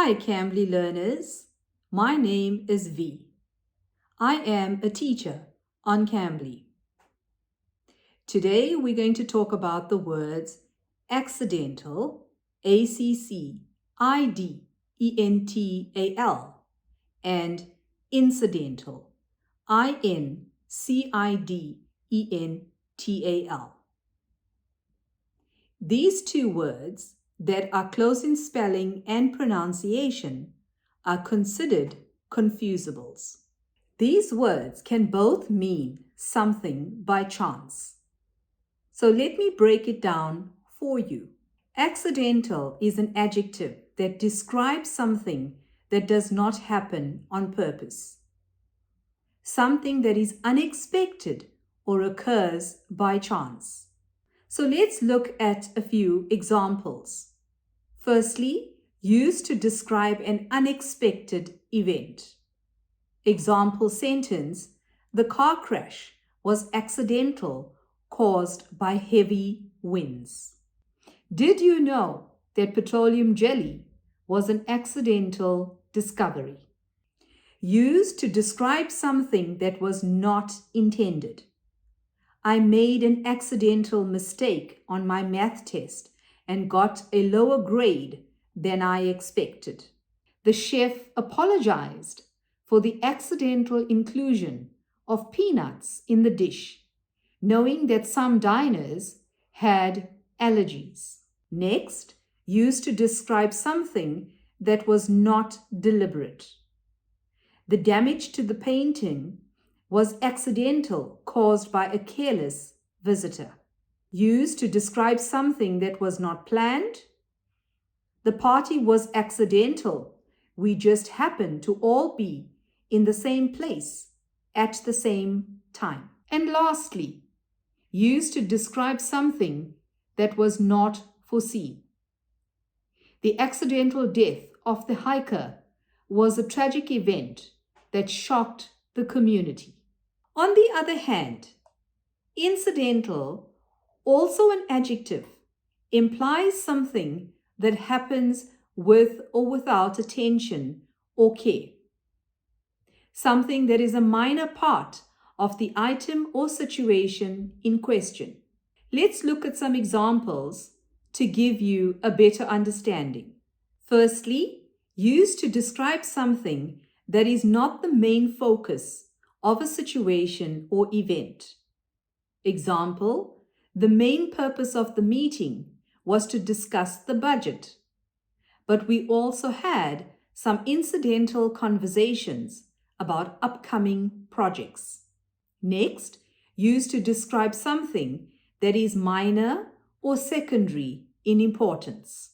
Hi, Cambly learners. My name is V. I am a teacher on Cambly. Today, we're going to talk about the words accidental, ACCIDENTAL, and incidental, INCIDENTAL. These two words that are close in spelling and pronunciation are considered confusables. These words can both mean something by chance. So let me break it down for you. Accidental is an adjective that describes something that does not happen on purpose. Something that is unexpected or occurs by chance. So let's look at a few examples. Firstly, used to describe an unexpected event. Example sentence, the car crash was accidental, caused by heavy winds. Did you know that petroleum jelly was an accidental discovery? Used to describe something that was not intended. I made an accidental mistake on my math test and got a lower grade than I expected. The chef apologized for the accidental inclusion of peanuts in the dish, knowing that some diners had allergies. Next, used to describe something that was not deliberate. The damage to the painting was accidental, caused by a careless visitor. Used to describe something that was not planned. The party was accidental. We just happened to all be in the same place at the same time. And lastly, used to describe something that was not foreseen. The accidental death of the hiker was a tragic event that shocked the community. On the other hand, incidental, also an adjective, implies something that happens with or without attention or care. Something that is a minor part of the item or situation in question. Let's look at some examples to give you a better understanding. Firstly, used to describe something that is not the main focus of a situation or event. Example, the main purpose of the meeting was to discuss the budget, but we also had some incidental conversations about upcoming projects. Next, used to describe something that is minor or secondary in importance.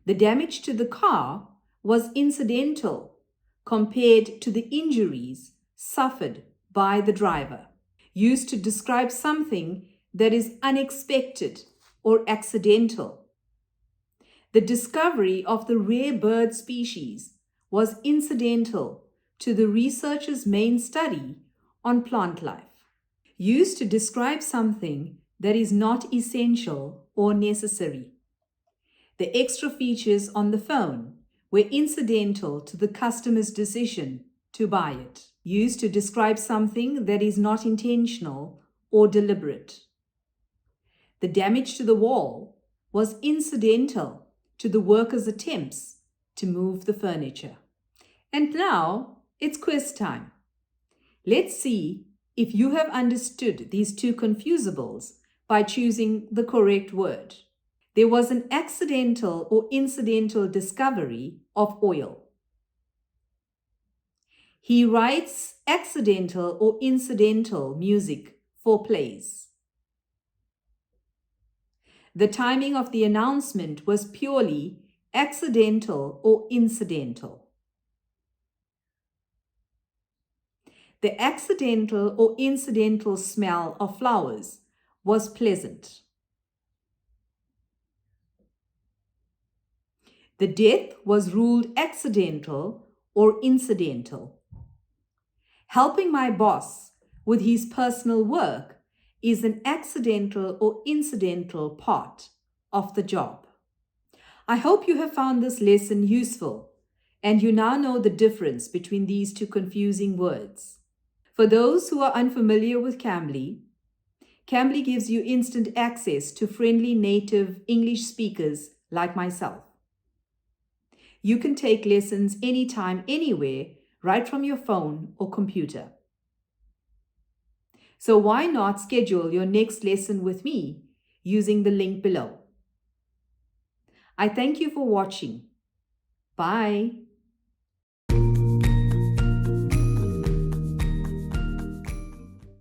The damage to the car was incidental compared to the injuries suffered by the driver. Used to describe something that is unexpected or accidental. The discovery of the rare bird species was incidental to the researcher's main study on plant life. Used to describe something that is not essential or necessary. The extra features on the phone were incidental to the customer's decision to buy it. Used to describe something that is not intentional or deliberate. The damage to the wall was incidental to the workers' attempts to move the furniture. And now it's quiz time. Let's see if you have understood these two confusables by choosing the correct word. There was an accidental or incidental discovery of oil. He writes accidental or incidental music for plays. The timing of the announcement was purely accidental or incidental. The accidental or incidental smell of flowers was pleasant. The death was ruled accidental or incidental. Helping my boss with his personal work is an accidental or incidental part of the job. I hope you have found this lesson useful and you now know the difference between these two confusing words. For those who are unfamiliar with Cambly, Cambly gives you instant access to friendly native English speakers like myself. You can take lessons anytime, anywhere, right from your phone or computer. So why not schedule your next lesson with me using the link below? I thank you for watching. Bye.